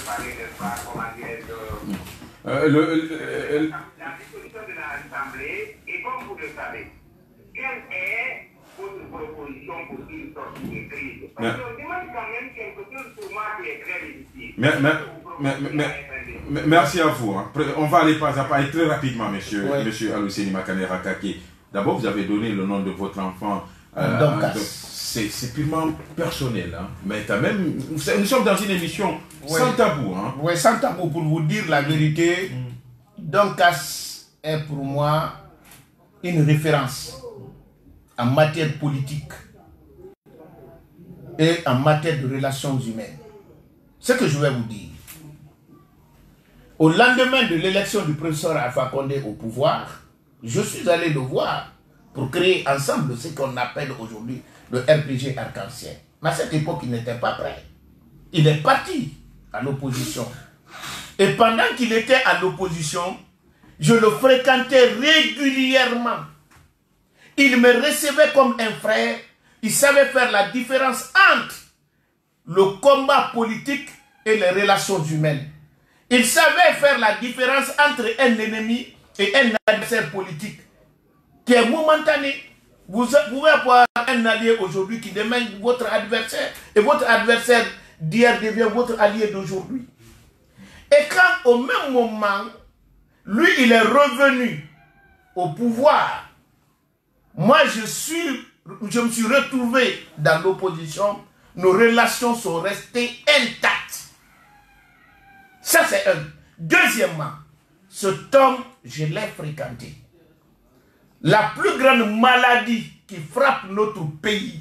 parler, n'est-ce pas, comment dire, la disposition de l'Assemblée, et comme vous le savez, quelle est votre proposition pour une sortie de crise? Parce qu'on demande quand même quelque chose pour moi qui est très difficile. Merci à vous. Hein. On va aller pas à pas et très rapidement, monsieur Aluseni Makane Rakake. D'abord, vous avez donné le nom de votre enfant. C'est purement personnel. Hein. Mais quand même, nous sommes dans une émission sans tabou. Hein. Oui, sans tabou. Pour vous dire la vérité, Doncas est pour moi une référence en matière politique et en matière de relations humaines. Ce que je vais vous dire. Au lendemain de l'élection du professeur Alpha Condé au pouvoir, je suis allé le voir pour créer ensemble ce qu'on appelle aujourd'hui le RPG Arc-en-Ciel. Mais à cette époque, il n'était pas prêt. Il est parti à l'opposition. Et pendant qu'il était à l'opposition, je le fréquentais régulièrement. Il me recevait comme un frère. Il savait faire la différence entre le combat politique et les relations humaines. Il savait faire la différence entre un ennemi et un adversaire politique qui est momentané. Vous pouvez avoir un allié aujourd'hui qui demain votre adversaire, et votre adversaire d'hier devient votre allié d'aujourd'hui. Et quand au même moment, lui il est revenu au pouvoir, moi je me suis retrouvé dans l'opposition, nos relations sont restées intactes. Ça c'est un. Deuxièmement, cet homme, je l'ai fréquenté. La plus grande maladie qui frappe notre pays,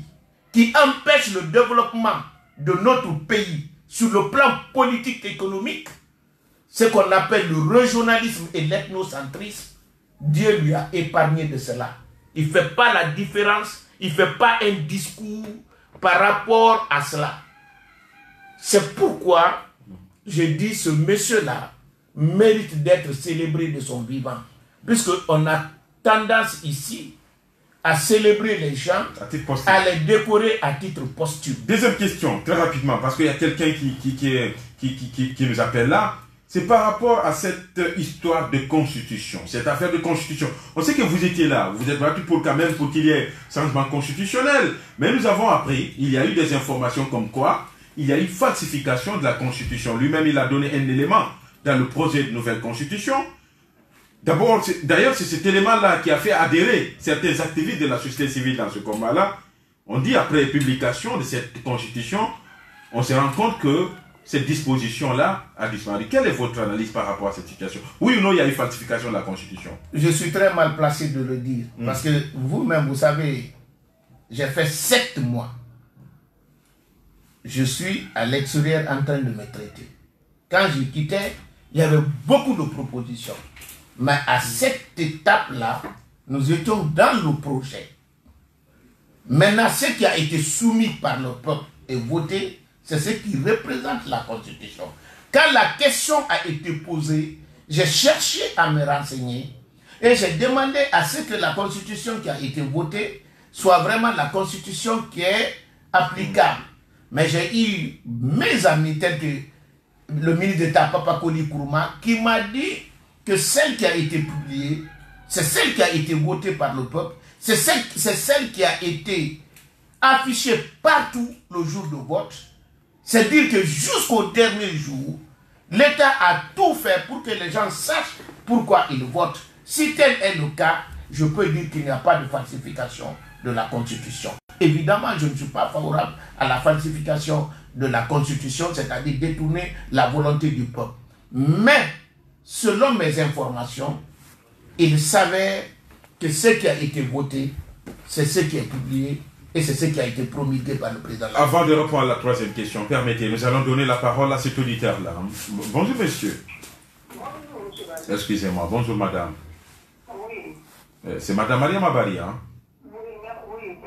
qui empêche le développement de notre pays sur le plan politique et économique, ce qu'on appelle le régionalisme et l'ethnocentrisme, Dieu lui a épargné de cela. Il ne fait pas la différence, il ne fait pas un discours par rapport à cela. C'est pourquoi je dis ce monsieur-là mérite d'être célébré de son vivant. Puisqu'on a tendance ici à célébrer les gens, à les décorer à titre posthume. Deuxième question, très rapidement, parce qu'il y a quelqu'un qui nous appelle là. C'est par rapport à cette histoire de constitution, cette affaire de constitution. On sait que vous étiez là, vous êtes battu pour quand même pour qu'il y ait changement constitutionnel. Mais nous avons appris, il y a eu des informations comme quoi il y a eu falsification de la constitution. Lui-même, il a donné un élément dans le projet de nouvelle constitution. D'abord, d'ailleurs, c'est cet élément-là qui a fait adhérer certains activistes de la société civile dans ce combat-là. On dit après publication de cette constitution, on se rend compte que cette disposition-là a disparu. Quelle est votre analyse par rapport à cette situation? Oui ou non, il y a eu falsification de la constitution? Je suis très mal placé de le dire. Parce que vous-même, vous savez, j'ai fait 7 mois. Je suis à l'extérieur en train de me traiter. Quand je quittais, il y avait beaucoup de propositions. Mais à cette étape-là, nous étions dans le projet. Maintenant, ce qui a été soumis par le peuple et voté, c'est ce qui représente la Constitution. Quand la question a été posée, j'ai cherché à me renseigner et j'ai demandé à ce que la Constitution qui a été votée soit vraiment la Constitution qui est applicable. Mais j'ai eu mes amis tels que le ministre d'État Papakoli Kourouma qui m'a dit que celle qui a été publiée, c'est celle qui a été votée par le peuple, c'est celle qui a été affichée partout le jour de vote. C'est dire que jusqu'au dernier jour, l'État a tout fait pour que les gens sachent pourquoi ils votent. Si tel est le cas, je peux dire qu'il n'y a pas de falsification de la Constitution. Évidemment, je ne suis pas favorable à la falsification de la Constitution, c'est-à-dire détourner la volonté du peuple. Mais, selon mes informations, il savait que ce qui a été voté, c'est ce qui est publié et c'est ce qui a été promulgué par le président. Avant de répondre à la troisième question, permettez, nous allons donner la parole à cet auditeur-là. Bonjour, monsieur. Bonjour, monsieur. Excusez-moi, bonjour, madame. Oui. C'est madame Maria Mabari, hein? Oui,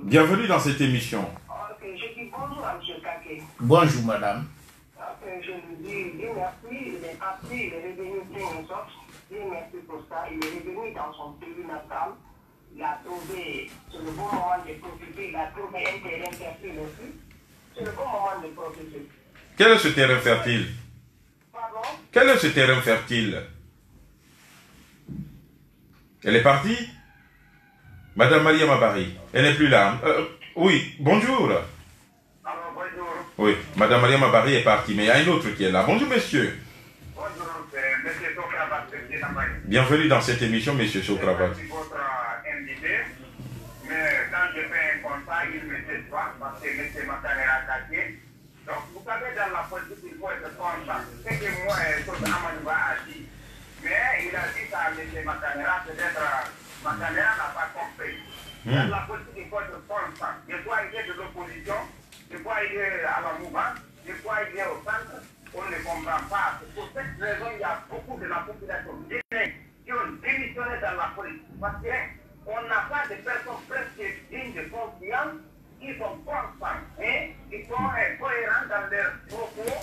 bienvenue dans cette émission. Ok, je dis bonjour à monsieur Kake. Bonjour, madame. Je lui dis, Dieu merci, il est parti, il est revenu plein de sortes. Dieu merci pour ça. Il est revenu dans son pays natal. Il a trouvé, c'est le bon moment de profiter, il a trouvé un terrain fertile aussi. C'est le bon moment de profiter. Quel est ce terrain fertile? Quel est ce terrain fertile? Elle est partie? Madame Maria Mabari, elle n'est plus là. Oui, bonjour. Alors, bonjour. Oui, Madame Maria Mabari est partie, mais il y a une autre qui est là. Bonjour, monsieur. Bonjour, c'est M. Sokrabat, président Nambaye. Bienvenue dans cette émission, monsieur Sokrabat. Merci votre invité. Mais quand je fais un constat, il me déçoit parce que M. Makanera Kake. Donc, vous savez, dans la politique, il faut être constant. C'est que moi, Mme Amadouba a dit. Mais il a dit ça à M. Makanera, peut-être Makanera n'a pas compris. Dans la politique, il faut être constant. Des fois, il est de l'opposition, des fois, il est à la mouvance, des fois, il est au centre. On ne comprend pas. C'est pour cette raison qu'il y a beaucoup de la population qui ont démissionné dans la politique. Parce qu'on n'a pas de personnes presque dignes de confiance qui sont constants, qui sont cohérents dans leurs propos.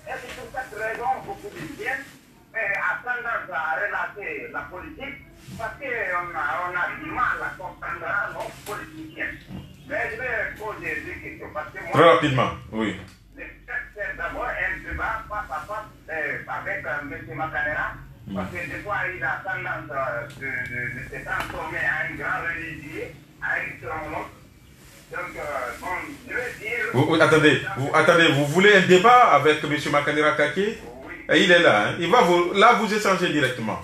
Et c'est pour cette raison que beaucoup de jeunes ont tendance à relater la politique parce qu'on a du mal à comprendre nos politiciens. Mais je vais poser deux questions parce que moi... Très rapidement, oui. C'est d'abord un débat face à face avec M. Makanera, parce que des fois il a tendance de se transformer en un grand religieux, en un théologue. Donc, bon, je veux dire... Attendez, vous voulez un débat avec M. Makanera Kake? Oui. Et il est là, hein. Il va vous échanger directement.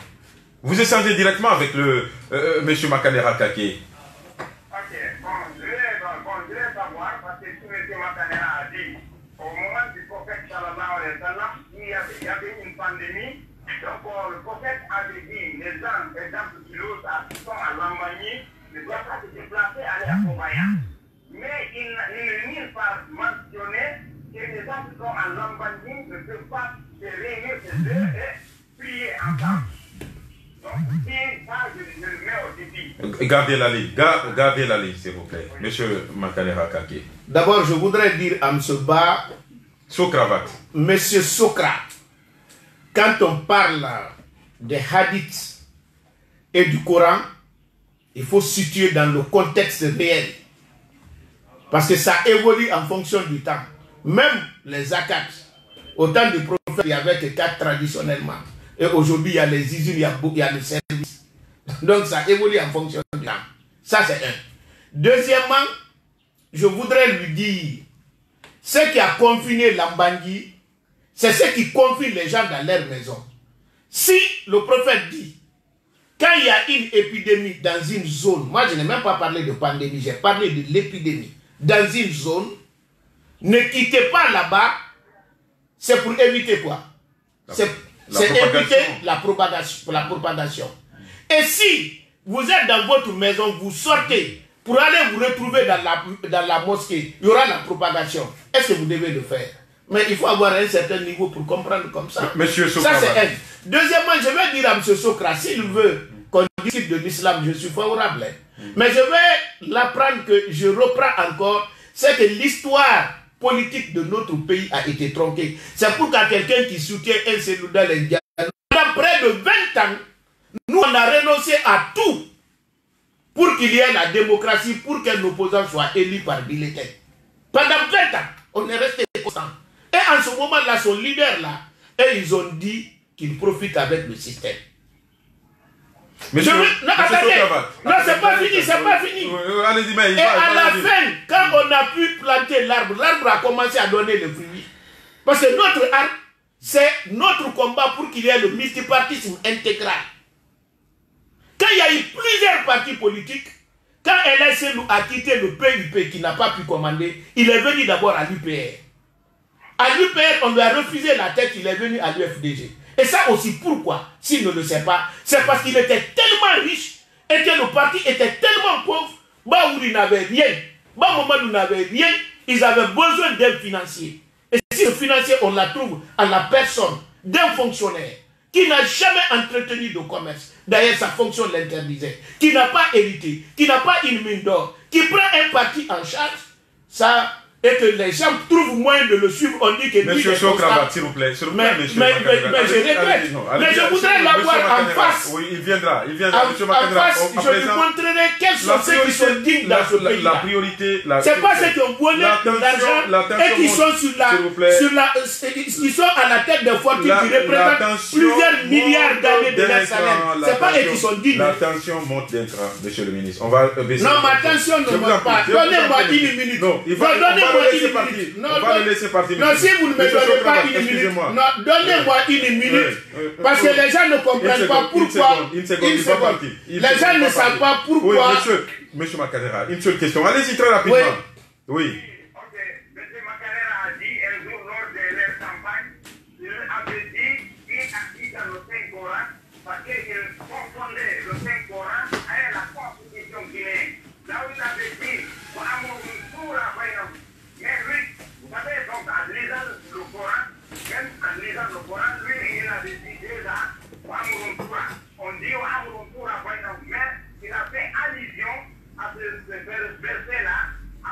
Vous échangez directement avec le M. Makanera Kake. Ok, bon, je vais savoir, parce que si M. Makanera a dit, au moment du prophète sallallahu alayhi wa sallam, il y avait une pandémie. Donc le prophète avait dit, les gens, par exemple, qui sont à Lambagny, ne doivent pas se déplacer, aller à Kobaya. Mais il ne nulle part mentionné que les gens qui sont à Lambagny ne peuvent pas se réunir chez eux et prier ensemble. Donc, si ça, je le mets au défi. Gardez la ligne, s'il vous plaît. Monsieur Makanera Kake. D'abord, je voudrais dire à M. Ba, Sokrabat. M. Sokra, quand on parle des hadiths et du Coran, il faut situer dans le contexte réel. Parce que ça évolue en fonction du temps. Même les zakats, au temps du prophète, il n'y avait que 4 traditionnellement. Et aujourd'hui, il y a les usines, il y a le service. Donc ça évolue en fonction du temps. Ça, c'est un. Deuxièmement, je voudrais lui dire, ce qui a confiné Lambangui, c'est ce qui confine les gens dans leur maison. Si le prophète dit, quand il y a une épidémie dans une zone, moi je n'ai même pas parlé de pandémie, j'ai parlé de l'épidémie, dans une zone, ne quittez pas là-bas, c'est pour éviter quoi? C'est éviter la propagation. Et si vous êtes dans votre maison, vous sortez pour aller vous retrouver dans la mosquée, il y aura la propagation. Est-ce que vous devez le faire? Mais il faut avoir un certain niveau pour comprendre comme ça. Monsieur Sokra. Ça, c'est un. Deuxièmement, je vais dire à M. Sokra, s'il veut qu'on discute de l'islam, je suis favorable. Mais je vais l'apprendre que je reprends encore, c'est que l'histoire politique de notre pays a été tronquée. C'est pourquoi quelqu'un qui soutient un Selouda Lendia, pendant près de 20 ans, nous on a renoncé à tout pour qu'il y ait la démocratie, pour qu'un opposant soit élu par bulletin. Pendant 20 ans, on est resté constant. Et en ce moment-là, son leader là, et ils ont dit qu'il profite avec le système. Monsieur, non, attendez. Non, c'est pas fini, c'est pas fini. Allez-y, mais et à la fin, quand on a pu planter l'arbre, l'arbre a commencé à donner le fruit. Parce que notre arbre, c'est notre combat pour qu'il y ait le multipartisme intégral. Quand il y a eu plusieurs partis politiques, quand LSLU a quitté le PUP qui n'a pas pu commander, il est venu d'abord à l'UPR. À l'UPR, on lui a refusé la tête, il est venu à l'UFDG. Et ça aussi, pourquoi? S'il ne le sait pas, c'est parce qu'il était tellement riche et que le parti était tellement pauvre, Baouri n'avait rien, Mamadou n'avait rien, ils avaient besoin d'aide financière. Et si le financier, on la trouve à la personne d'un fonctionnaire qui n'a jamais entretenu de commerce, d'ailleurs sa fonction l'interdisait, qui n'a pas hérité, qui n'a pas une mine d'or, qui prend un parti en charge, ça, et que les gens trouvent moyen de le suivre, on dit que lui, Monsieur Sokrabat, s'il vous plaît, monsieur. Mais je répète, mais je voudrais l'avoir en face. Oui, il viendra, monsieur En face, je lui montrerai quels sont ceux qui sont dignes dans ce pays. La priorité, c'est pas ceux qui ont volé l'argent et qui sont qui sont à la tête des fortunes qui représentent plusieurs milliards d'années de leur salaire. C'est pas eux qui sont dignes. La tension monte d'un cran, monsieur le ministre. On va baisser. Non, ma tension ne monte pas. Donnez-moi une minute. Non, il va le laisser partir. On va le laisser partir. Non, si vous ne me donnez pas une minute, non, donnez-moi une minute. Parce que les gens ne comprennent pas pourquoi. Une seconde. Les gens ne savent pas pourquoi. Oui, monsieur Makadera, une seule question. Allez-y très rapidement. Oui. Ok, monsieur Makadera a dit un jour lors de leur campagne, il avait dit qu'il a dit dans le Saint-Coran parce qu'il confondait le Saint-Coran avec la constitution guinéenne. Là où il avait dit, mais lui, vous savez, donc en lisant le Coran, même en lisant le Coran, lui, il avait dit déjà, on dit mais il a fait allusion à ce verset-là, à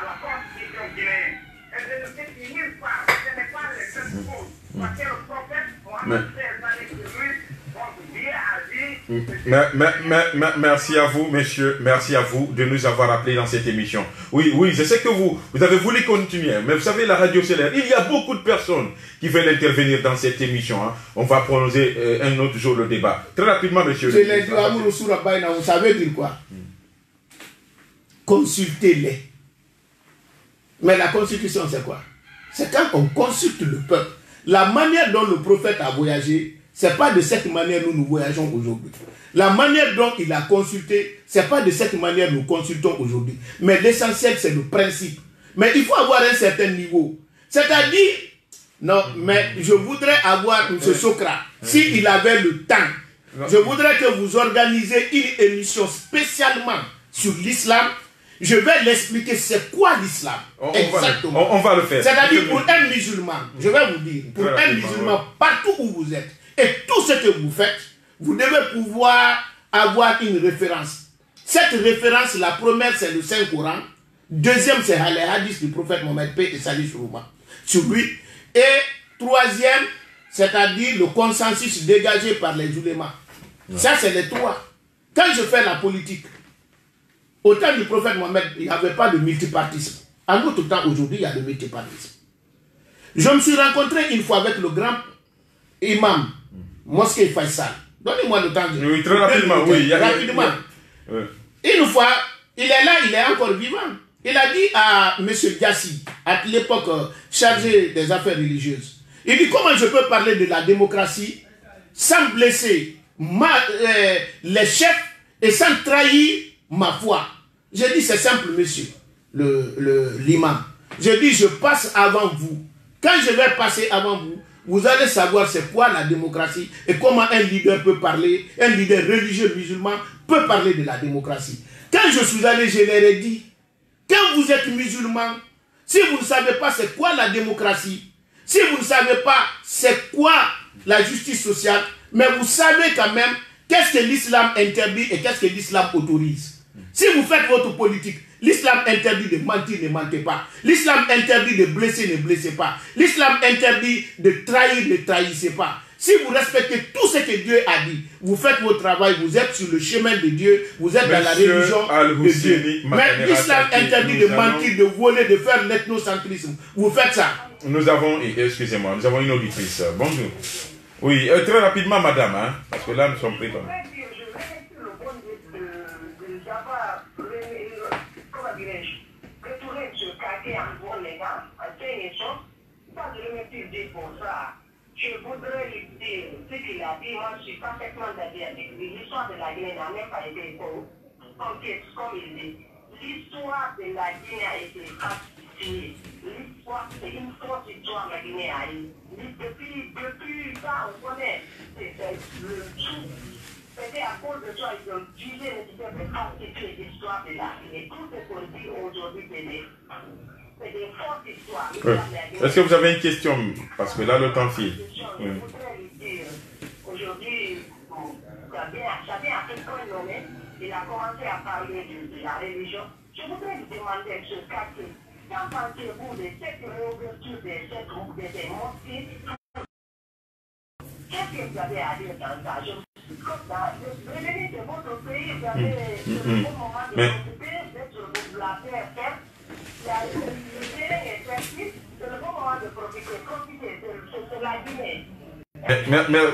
la constitution guinéenne. Et je ne sais nulle part, ce n'est pas les mêmes choses. Parce que le prophète Mohamed merci à vous, messieurs. Merci à vous de nous avoir appelés dans cette émission. Oui, je sais que vous avez voulu continuer, mais vous savez, la radio Solaire, il y a beaucoup de personnes qui veulent intervenir dans cette émission. Hein. On va prolonger un autre jour le débat. Très rapidement, monsieur. Je l'ai dit à Mouroussoura Baïna, vous savez dire quoi? Consultez-les. Mais la constitution, c'est quoi? C'est quand on consulte le peuple. La manière dont le prophète a voyagé, c'est pas de cette manière que nous voyageons aujourd'hui. La manière dont il a consulté, c'est pas de cette manière que nous consultons aujourd'hui. Mais l'essentiel, c'est le principe. Mais il faut avoir un certain niveau. C'est-à-dire, non, mais je voudrais avoir M. Sokra, s'il avait le temps, je voudrais que vous organisez une émission spécialement sur l'islam. Je vais l'expliquer c'est quoi l'islam. Exactement. On va le faire. C'est-à-dire pour un musulman, je vais vous dire, pour un musulman, partout où vous êtes, et tout ce que vous faites, vous devez pouvoir avoir une référence. Cette référence, la première, c'est le Saint-Coran. Deuxième, c'est les hadiths du prophète Mohammed, paix et salut sur lui. Et troisième, c'est-à-dire le consensus dégagé par les ulémas. Ça, c'est les trois. Quand je fais la politique, au temps du prophète Mohammed, il n'y avait pas de multipartisme. En notre temps, aujourd'hui, il y a le multipartisme. Je me suis rencontré une fois avec le grand imam, Mosquée Faisal. Donnez-moi le temps de... Oui, très rapidement, oui. Rapidement. Une fois, il est là, il est encore vivant. Il a dit à M. Gassi, à l'époque chargé des affaires religieuses, il dit comment je peux parler de la démocratie sans blesser les chefs et sans trahir ma foi. J'ai dit c'est simple, monsieur, l'imam. J'ai dit je passe avant vous. Quand je vais passer avant vous, vous allez savoir c'est quoi la démocratie et comment un leader peut parler, un leader religieux musulman peut parler de la démocratie. Quand je suis allé, je leur ai dit, quand vous êtes musulman, si vous ne savez pas c'est quoi la démocratie, si vous ne savez pas c'est quoi la justice sociale, mais vous savez quand même qu'est-ce que l'islam interdit et qu'est-ce que l'islam autorise. Si vous faites votre politique, l'islam interdit de mentir, ne mentez pas. L'islam interdit de blesser, ne blessez pas. L'islam interdit de trahir, ne trahissez pas. Si vous respectez tout ce que Dieu a dit, vous faites votre travail, vous êtes sur le chemin de Dieu, vous êtes dans la religion de Dieu. Mais l'islam interdit de mentir, de voler, de faire l'ethnocentrisme. Vous faites ça. Nous avons, excusez-moi, nous avons une auditrice. Bonjour. Oui, très rapidement, madame, hein, parce que là, nous sommes prêts. Retourner ce quartier en bon état, en pleine chose, pas de remettre Dieu pour ça. Je voudrais lui dire ce qu'il a dit, moi je suis parfaitement d'accord avec lui. L'histoire de la Guinée n'a même pas été enquête, comme il dit. L'histoire de la Guinée a été falsifiée. L'histoire, c'est une fausse histoire de la Guinée a eu. Depuis ça, on connaît, c'est le tout. C'était à cause de ça qu'ils ont jugé nécessaire de falsifier l'histoire de la Guinée. Tout ce qu'on dit aujourd'hui, c'est des fausses histoires. Est-ce que vous avez une question? Parce que là, le temps file. Je voudrais lui dire, aujourd'hui, j'avais appris un nommé, il a commencé à parler de la religion. Je voudrais lui demander ce quartier, Qu'en pensez-vous de cette réouverture de cette groupe de mosquées? Qu'est-ce que vous avez à dire dans ça? Je suis comme ça. Revenez de votre pays, vous avez le bon moment de profiter, de la paix faite. Le terrain est fertile, c'est le bon moment de profiter. Profitez, c'est la Guinée.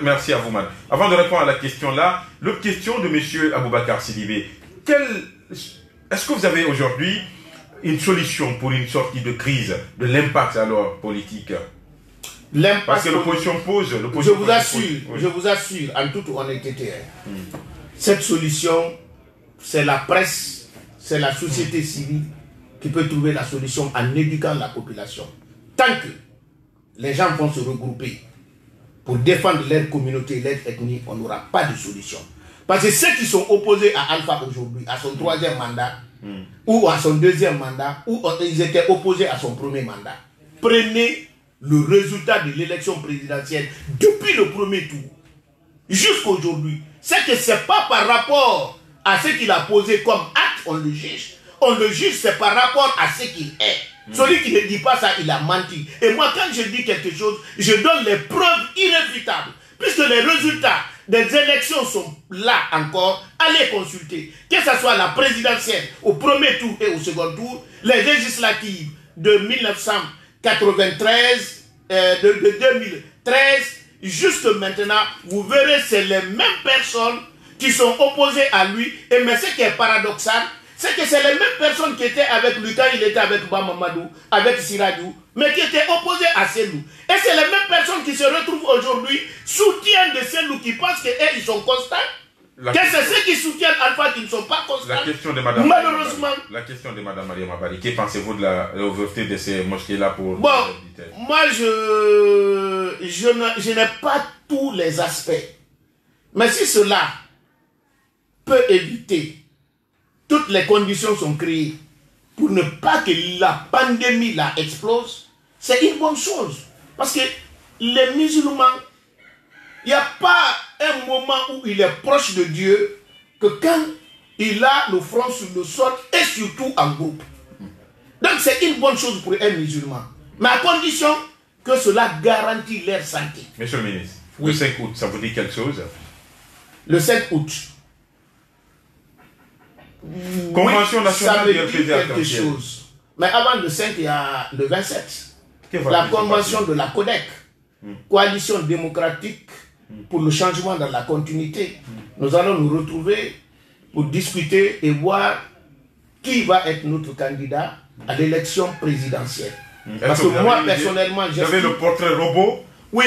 Merci à vous, man. Avant de répondre à la question là, l'autre question de M. Aboubacar Sidibé. Est-ce que vous avez aujourd'hui une solution pour une sortie de crise, de l'impact alors politique? Parce que l'opposition pose... Je vous assure, en toute honnêteté, cette solution, c'est la presse, c'est la société civile qui peut trouver la solution en éduquant la population. Tant que les gens vont se regrouper pour défendre leur communauté, leur ethnie, on n'aura pas de solution. Parce que ceux qui sont opposés à Alpha aujourd'hui, à son troisième mandat, ou à son deuxième mandat, ou ils étaient opposés à son premier mandat, prenez le résultat de l'élection présidentielle depuis le premier tour jusqu'à aujourd'hui. C'est que ce n'est pas par rapport à ce qu'il a posé comme acte, on le juge. On le juge, c'est par rapport à ce qu'il est. Celui qui ne dit pas ça, il a menti. Et moi, quand je dis quelque chose, je donne les preuves irréfutables. Puisque les résultats des élections sont là encore, allez consulter. Que ce soit la présidentielle au premier tour et au second tour, les législatives de 1993, de 2013, jusque maintenant, vous verrez, c'est les mêmes personnes qui sont opposées à lui. Et mais ce qui est paradoxal, c'est que c'est les mêmes personnes qui étaient avec lui quand il était avec Bamamadou, avec Siradou, mais qui étaient opposées à Selou. Et c'est les mêmes personnes qui se retrouvent aujourd'hui, soutiennent de Selou, qui pensent qu'ils sont constants. C'est ceux qui soutiennent Alpha qui ne sont pas constants. La question de Mme Malheureusement. La question de Mme Mariam Abari. Que pensez-vous de l'ouverture de ces mosquées-là pour... Bon, moi je n'ai pas tous les aspects. Mais si cela peut éviter, toutes les conditions sont créées pour ne pas que la pandémie là explose, c'est une bonne chose. Parce que les musulmans, il n'y a pas un moment où il est proche de Dieu que quand il a le front sur le sol et surtout en groupe. Donc c'est une bonne chose pour un musulman. Mais à condition que cela garantit leur santé. Monsieur le ministre, oui. Le 5 août, ça vous dit quelque chose? Le 5 août. Convention nationale ça me dit quelque chose. Mais avant le 5, il y a le 27. La convention de la CODEC, Coalition démocratique pour le changement dans la continuité. Nous allons nous retrouver pour discuter et voir qui va être notre candidat à l'élection présidentielle. Parce que moi, personnellement, j'estime... Vous avez le portrait robot? Oui,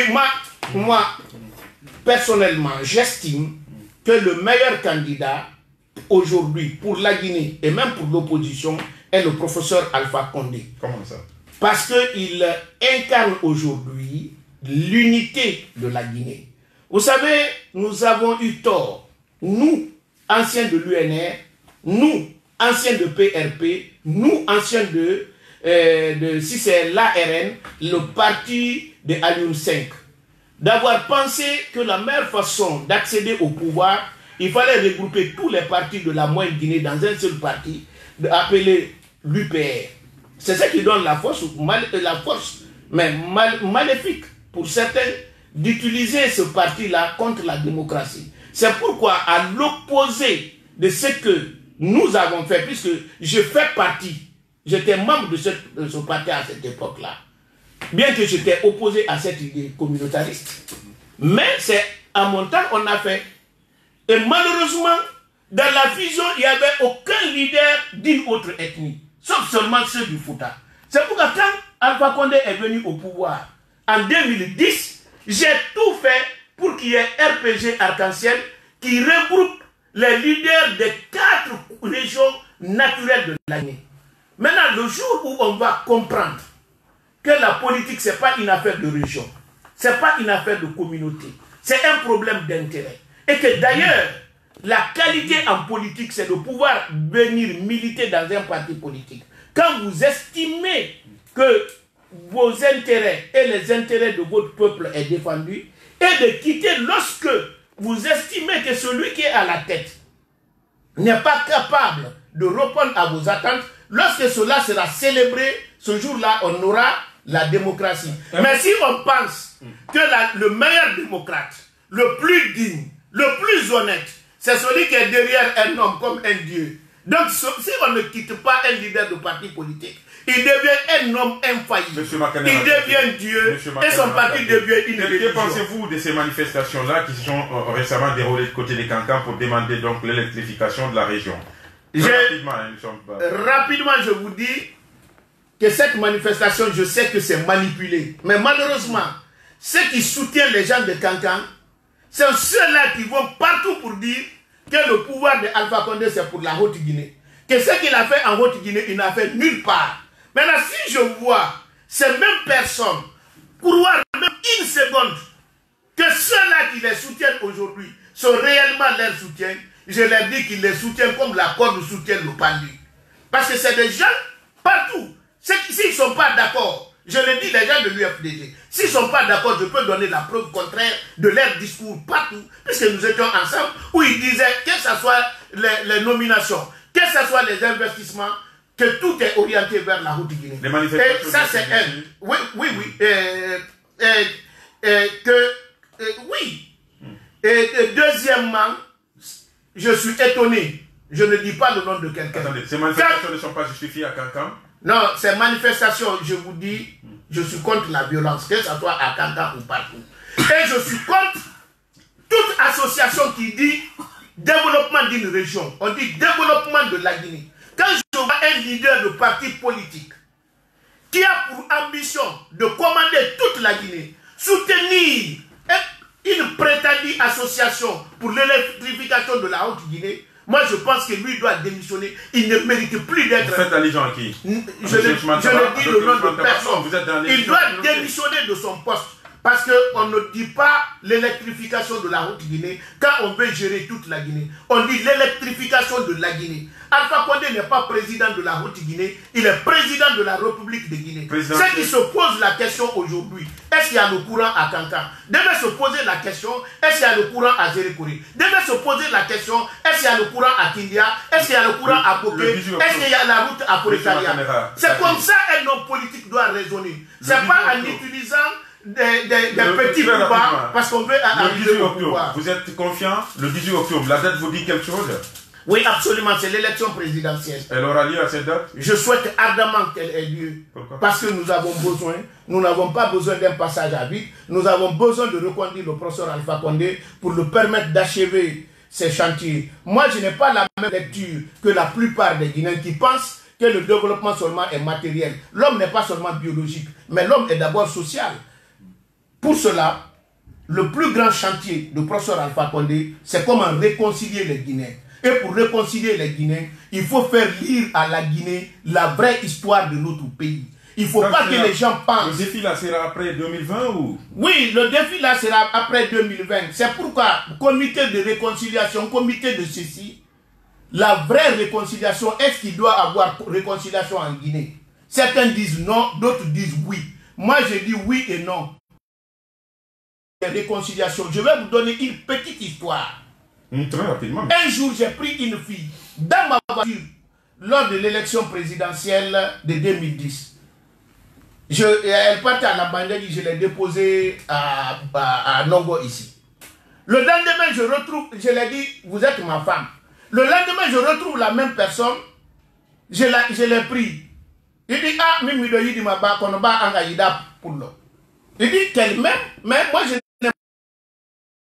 moi personnellement, j'estime que le meilleur candidat aujourd'hui pour la Guinée et même pour l'opposition est le professeur Alpha Condé. Comment ça? Parce qu'il incarne aujourd'hui l'unité de la Guinée. Vous savez, nous avons eu tort, nous, anciens de l'UNR, nous, anciens de PRP, nous, anciens si c'est l'ARN, le parti de Alioune 5, d'avoir pensé que la meilleure façon d'accéder au pouvoir, il fallait regrouper tous les partis de la moyenne Guinée dans un seul parti, appelé l'UPR. C'est ça qui donne la force mais maléfique pour certains d'utiliser ce parti-là contre la démocratie. C'est pourquoi, à l'opposé de ce que nous avons fait, puisque je fais partie, j'étais membre de ce parti à cette époque-là, bien que j'étais opposé à cette idée communautariste, mais c'est à mon temps on a fait. Et malheureusement, dans la fusion, il n'y avait aucun leader d'une autre ethnie, sauf seulement ceux du Fouta. C'est pourquoi quand Alpha Condé est venu au pouvoir en 2010, j'ai tout fait pour qu'il y ait RPG Arc-en-Ciel qui regroupe les leaders des 4 régions naturelles de la Guinée. Maintenant, le jour où on va comprendre que la politique, ce n'est pas une affaire de région, ce n'est pas une affaire de communauté, c'est un problème d'intérêt. Et que d'ailleurs, la qualité en politique, c'est de pouvoir venir militer dans un parti politique. Quand vous estimez que vos intérêts et les intérêts de votre peuple est défendu, et de quitter lorsque vous estimez que celui qui est à la tête n'est pas capable de répondre à vos attentes, lorsque cela sera célébré ce jour-là, on aura la démocratie. Mais si on pense que le meilleur démocrate, le plus digne, le plus honnête, c'est celui qui est derrière un homme comme un dieu. Donc, si on ne quitte pas un leader de parti politique, il devient un homme infaillible. Il devient Dieu et son parti devient une religion. Que pensez-vous de ces manifestations-là qui se sont récemment déroulées du côté des Cancans pour demander donc l'électrification de la région? Rapidement, je vous dis que cette manifestation, je sais que c'est manipulé. Mais malheureusement, ceux qui soutiennent les gens de Cancan, c'est ceux-là qui vont partout pour dire que le pouvoir de Alpha Condé, c'est pour la Haute-Guinée. Que ce qu'il a fait en Haute-Guinée, il n'a fait nulle part. Maintenant, si je vois ces mêmes personnes croire même une seconde que ceux-là qui les soutiennent aujourd'hui sont réellement leurs soutiens, je leur dis qu'ils les soutiennent comme la corde soutient le pendu. Parce que c'est des gens partout. S'ils ne sont pas d'accord, je le dis les gens de l'UFDG, s'ils ne sont pas d'accord, je peux donner la preuve contraire de leur discours partout, puisque nous étions ensemble, où ils disaient que ce soit les nominations, que ce soit les investissements, que tout est orienté vers la Haute-Guinée. Et ça, c'est un. Oui, oui, oui. Oui. Et deuxièmement, je suis étonné. Je ne dis pas le nom de quelqu'un. Attendez, ces manifestations ne sont pas justifiées à Cancan? Non, ces manifestations, je vous dis, je suis contre la violence, que ce soit à Cancan ou partout. Et je suis contre toute association qui dit développement d'une région. On dit développement de la Guinée. Quand je vois un leader de parti politique qui a pour ambition de commander toute la Guinée, soutenir une prétendue association pour l'électrification de la Haute-Guinée, moi je pense que lui doit démissionner. Il ne mérite plus d'être... Vous faites allusion à qui? Je ne dis le nom de personne. Il doit démissionner de son poste. Parce qu'on ne dit pas l'électrification de la Haute-Guinée quand on veut gérer toute la Guinée. On dit l'électrification de la Guinée. Alpha Condé n'est pas président de la Haute-Guinée, il est président de la République de Guinée. Ceux qui se posent la question aujourd'hui, est-ce qu'il y a le courant à Cancan, devaient se poser la question, est-ce qu'il y a le courant à Zérékouri, devaient se poser la question, est-ce qu'il y a le courant à Kindia, est-ce qu'il y a le courant à Boké, est-ce qu'il y a la route à Forêtaria. C'est comme ça un homme politique doit raisonner. Ce n'est pas en utilisant des petits pouvoirs parce qu'on veut arriver au pouvoir. Vous êtes confiant? Le 18 octobre, la date vous dit quelque chose? Oui, absolument, c'est l'élection présidentielle. Elle aura lieu à cette date? Je souhaite ardemment qu'elle ait lieu. Pourquoi? Parce que nous avons besoin, nous n'avons pas besoin d'un passage à vide, nous avons besoin de reconduire le professeur Alpha Condé pour le permettre d'achever ses chantiers. Moi, je n'ai pas la même lecture que la plupart des Guinéens qui pensent que le développement seulement est matériel. L'homme n'est pas seulement biologique, mais l'homme est d'abord social. Pour cela, le plus grand chantier du professeur Alpha Condé, c'est comment réconcilier les Guinéens. Et pour réconcilier les Guinéens, il faut faire lire à la Guinée la vraie histoire de notre pays. Il ne faut pas que les gens pensent... Le défi là sera après 2020 ou... Oui, le défi là sera après 2020. C'est pourquoi, comité de réconciliation, comité de ceci, la vraie réconciliation, est-ce qu'il doit avoir réconciliation en Guinée? Certains disent non, d'autres disent oui. Moi, je dis oui et non. Réconciliation. Je vais vous donner une petite histoire. Très rapidement. Un jour, j'ai pris une fille dans ma voiture lors de l'élection présidentielle de 2010. Elle partait à la Bandeli, je l'ai déposée à Nongo ici. Le lendemain, je l'ai dit, vous êtes ma femme. Le lendemain, je retrouve la même personne, je l'ai pris. Il dit, ah, Mimi de Yidi Maba, Konoba Angaïda pour l'eau. Il dit qu'elle m'aime, mais moi je n'aime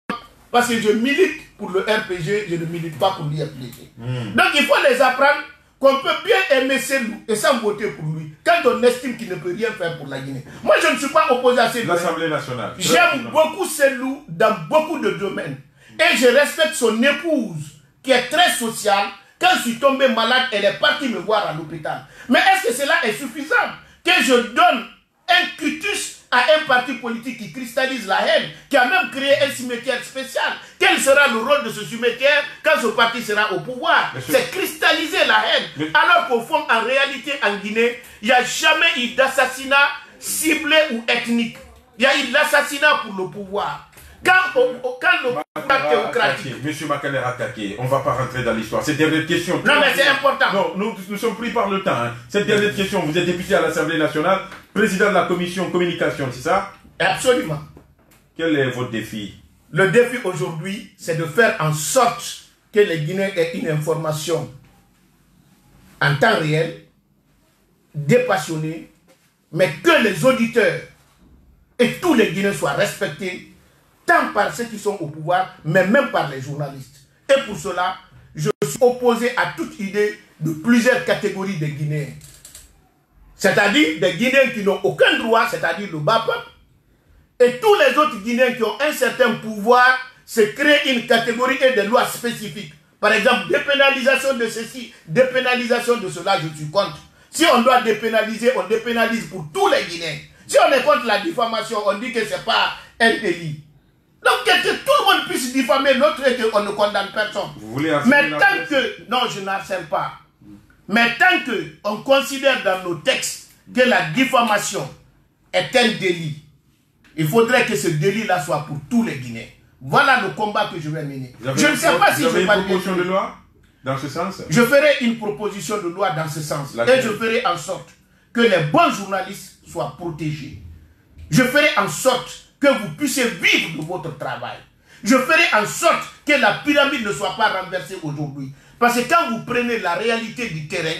pas. Parce que je milite pour le RPG, je ne milite pas pour l'IFDG. Donc il faut les apprendre qu'on peut bien aimer Selou et sans voter pour lui. Quand on estime qu'il ne peut rien faire pour la Guinée. Moi je ne suis pas opposé à Selou. L'Assemblée nationale. J'aime beaucoup Selou dans beaucoup de domaines. Et je respecte son épouse qui est très sociale. Quand je suis tombé malade, elle est partie me voir à l'hôpital. Mais est-ce que cela est suffisant que je donne un cutus à un parti politique qui cristallise la haine, qui a même créé un cimetière spécial? Quel sera le rôle de ce cimetière quand ce parti sera au pouvoir? C'est cristalliser la haine. Alors qu'au fond, en réalité, en Guinée, il n'y a jamais eu d'assassinat ciblé ou ethnique. Il y a eu l'assassinat pour le pouvoir. Quand le pouvoir théocratique... Monsieur Makane attaqué, on ne va pas rentrer dans l'histoire. Cette dernière question... Non, mais c'est important. Non, nous sommes pris par le temps. Hein. Cette dernière question, vous êtes député à l'Assemblée nationale, président de la commission communication, c'est ça? Absolument. Quel est votre défi? Le défi aujourd'hui, c'est de faire en sorte que les Guinéens aient une information en temps réel, dépassionnée, mais que les auditeurs et tous les Guinéens soient respectés, tant par ceux qui sont au pouvoir, mais même par les journalistes. Et pour cela, je suis opposé à toute idée de plusieurs catégories de Guinéens. C'est-à-dire des Guinéens qui n'ont aucun droit, c'est-à-dire le bas peuple, et tous les autres Guinéens qui ont un certain pouvoir, se créent une catégorie et des lois spécifiques. Par exemple, dépénalisation de ceci, dépénalisation de cela, je suis contre. Si on doit dépénaliser, on dépénalise pour tous les Guinéens. Si on est contre la diffamation, on dit que ce n'est pas un délit. Donc que tout le monde puisse diffamer l'autre et qu'on ne condamne personne. Vous voulez mais tant que... Non, je n'harcèle pas. Mais tant qu'on considère dans nos textes que la diffamation est un délit, il faudrait que ce délit-là soit pour tous les Guinéens. Voilà le combat que je vais mener. Je ne sais pas si je vais une proposition de loi dans ce sens? Je ferai une proposition de loi dans ce sens. Et je ferai en sorte que les bons journalistes soient protégés. Je ferai en sorte que vous puissiez vivre de votre travail. Je ferai en sorte que la pyramide ne soit pas renversée aujourd'hui. Parce que quand vous prenez la réalité du terrain,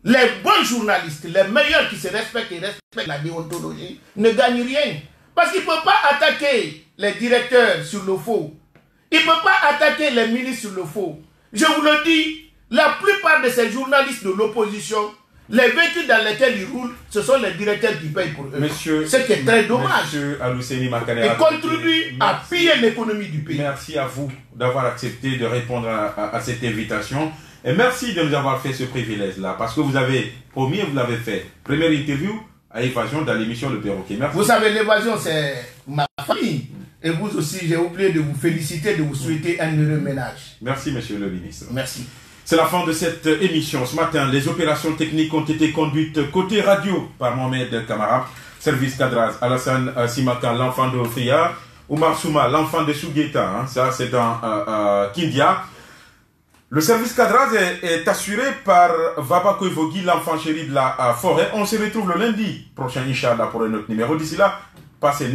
les bons journalistes, les meilleurs qui se respectent et respectent la déontologie, ne gagnent rien. Parce qu'il ne peut pas attaquer les directeurs sur le faux. Il ne peut pas attaquer les ministres sur le faux. Je vous le dis, la plupart de ces journalistes de l'opposition, les véhicules dans lesquels ils roulent, ce sont les directeurs qui payent pour eux. Ce qui est très dommage. Monsieur Alousseini Makane et contribue à piller l'économie du pays. Merci à vous d'avoir accepté de répondre à cette invitation. Et merci de nous avoir fait ce privilège-là. Parce que vous avez promis et vous l'avez fait. Première interview à Évasion dans l'émission Le Perroquet. Merci. Vous savez, l'Évasion, c'est ma famille. Et vous aussi, j'ai oublié de vous féliciter, de vous souhaiter un heureux ménage. Merci, monsieur le ministre. Merci. C'est la fin de cette émission. Ce matin, les opérations techniques ont été conduites côté radio par Mohamed Kamara, service Kadraz, Alassane Simaka, l'enfant de Ofria, Oumar Souma, l'enfant de Sougueta, hein, ça c'est dans Kindia. Le service Kadraz est assuré par Vaba Koivogi, l'enfant chéri de la forêt. On se retrouve le lundi prochain, Inch'Allah, pour un autre numéro. D'ici là, passez